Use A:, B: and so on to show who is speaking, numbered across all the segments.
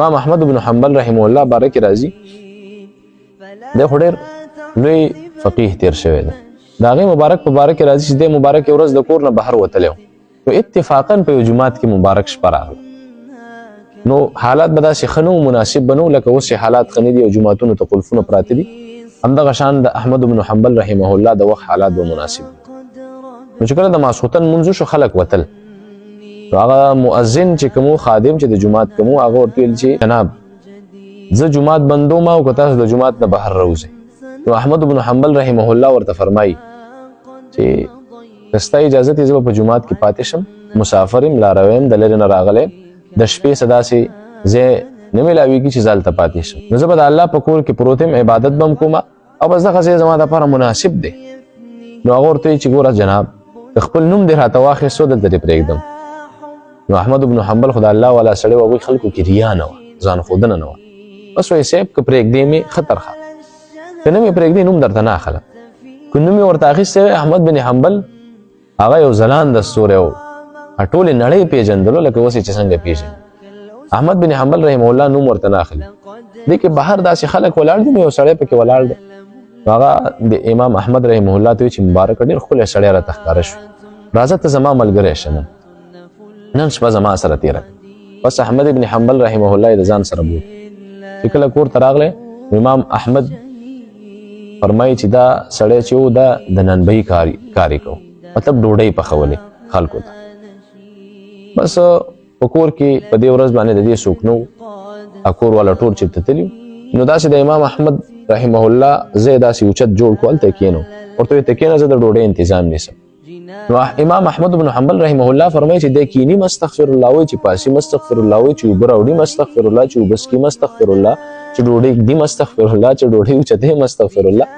A: امام احمد بن حنبل رحمه الله بارک راضي د خډیر لوی فقيه تیر شوی دی دا غي مبارک راضي چې د مبارک ورځ د کور نه بهر وتلو نو اتفاقا په جمعات کې مبارک شپه راغله نو حالات به داسې خنو مناسب بنو لکه اوس حالات خني دي او جمعاتونو ته قلفونه پراته دي همدغه شان د احمد بن حنبل رحمه الله د وخت حالات به مناسب نو چې کله د ماسخوتن منځ شو خلق وتل هغه مؤذن چې کوم خادم چې د جمعات کوم هغه ورته چې جناب زه جمعات بندو ما او کته د جمعات نه بهر راوځي نو احمد بن حنبل رحمه الله ورته فرمایي چې دستا اجازه ته زه په جمعات کې پاتې شم مسافرم لارویم د لری نه راغله د شپې صدا سي زه نه ملاويږي چې زال ته پاتې شم نو زه به الله په کور کې پروتم عبادت بم کوم او بس دغه ځای زما د لپاره مناسب دی نو هغه ورته چې ګوره جناب خپل نوم دې راته واخیستو دلته دې پرېږدم نو احمد بن حنبل خدای الله والا سړی وغوي خلکو کې ریا نه و ځان خودنه نه و بس وایي صاحب که پرېږدې مې خطر ښه که نه مې پرېږدې نوم درته نه اخلم که نوم یې ورته اخیستی احمد بن حنبل هغه یو ځلانده ستوری و ټولې نړۍ پېژندلو لکه اوس یې چې څنګه پېژني احمد بن حنبل رحمه الله نوم ورته نه اخلي دې کې بهر داسې خلک ولاړ دي نو یو سړی پکې ولاړ دی هغه د امام احمد رحمه الله ته چې مبارک ډېر ښکلی سړی راته ښکاره شو راځه ته زما ملګری شه نن شپه زما سره تېره بس احمد بن حنبل رحمه الله د ځان سره بوت چې کله کور ته راغلی امام احمد فرمایي چې دا سړی چې و دا د ننبهي کاري کو مطلب ډوډۍ پخولې خلکو ته بس په کور کې په دې ورځ باندې د دې څوک نه و کور والا ټول چېرته تلي نو داسې د امام احمد رحمه الله زه داسې اوچت جوړ کړو هلته کېنو ورته ویې ته کېنه زه د ډوډۍ انتظام نیسم نو امام احمد بن حنبل رحمه الله فرمایي چې دی کینی مستغفر الله وایي چې پاسي مستغفر الله وایي چې اوبه راوړي مستغفر الله چې اوبه څښي مستغفر الله چې ډوډۍ ږدي مستغفر الله چې ډوډۍ اوچتې مستغفر الله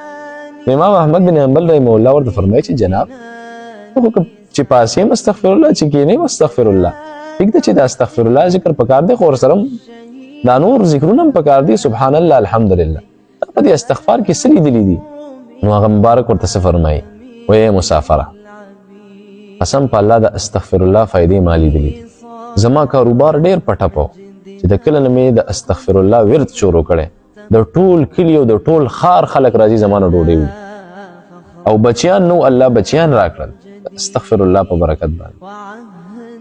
A: امام احمد بن حنبل رحمه الله ورته فرمایي چې جناب چې پاسي مستغفر الله چې کینی مستغفر الله ټیک ده چې د استغفر الله ذکر پکار دی خو ورسره دا نور ذکرونه هم پکار دي سبحان الله الحمدلله دا په دې استغفار کې څه لیدلي دي نو هغه مبارک ورته څه فرمایي وایي مسافره قسم په الله د استغفر الله فائدې ما لیدلي زما کاروبار ډېر پټپو چې د کله نه مې د استغفر الله ورد شروع کړی د ټول کلي او د ټول ښار خلک راځي زما نه ډوډۍ وړي او بچیان نو الله بچیان راکړل استغفر الله په برکت باندې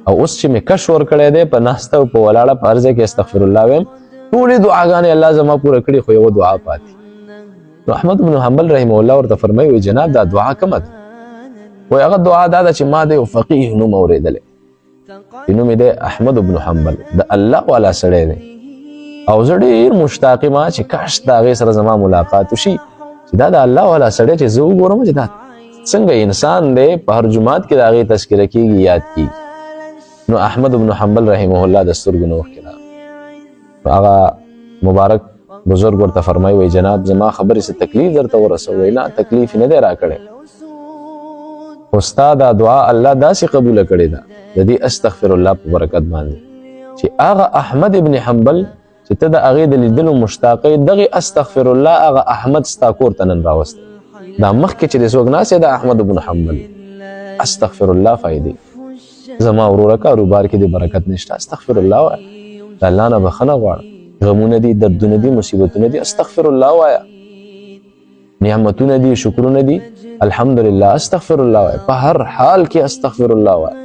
A: او اوس چې مې کش ورکړی دی په ناسته او په ولاړه په هر ځای کې استغفر الله ویم ټولې دعاګانې الله زما پوره کړي خو یوه دعا پاتې نو احمد بن حنبل رحمه الله ورته فرمایي وایي جناب دا دعا کومه ده وایي هغه دعا دا ده چې ما د یو فقیه نوم اورېدلی چې نوم یې دی احمد بن حنبل د الله والا سړی دی او زه ډېر مشتاق یم چې کاش د هغې سره زما ملاقات وشي چې دا د الله والا سړی چې زه وګورم چې دا څنګه انسان دی په هر جماعت کې د هغې تذکره کېږي یاد کېږي نو احمد بن حنبل رحمه الله د سترګو نه اوښکې راغلې هغه مبارک بزرګ ورته فرمایي وایي جناب زما خبرې څه تکلیف درته ورسوي وایي نه تکلیف یې نه دی راکړی خو ستا دا دعا الله داسې قبوله کړې ده د دې استغفر الله په برکت باندې چې هغه احمد ابن حنبل چې ته د هغې د لیدلو مشتاقې دغې استغفر الله هغه احمد ستا کور ته نن راوستی دا مخکې چې د څوک ناست د احمد بن حنبل استغفر الله فایدې زما وروره کاروبار کې د برکت نشته استغفر الله وایه د الله نه بخښنه غواړه غمونه دي دردونه دي مصیبتونه دي استغفر الله وایه نعمتونه دي شکرونه دي الحمدلله استغفر الله وایه په هر حال کې استغفر الله وایه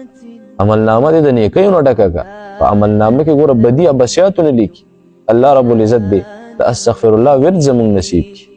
A: عملنامه دې د نیکیو نه ډکه کړه په عملنامه کې ګوره بدي ابسیاتونه لیکي الله رب العزت دې د استغفر الله ورد زموږ نصیب کړي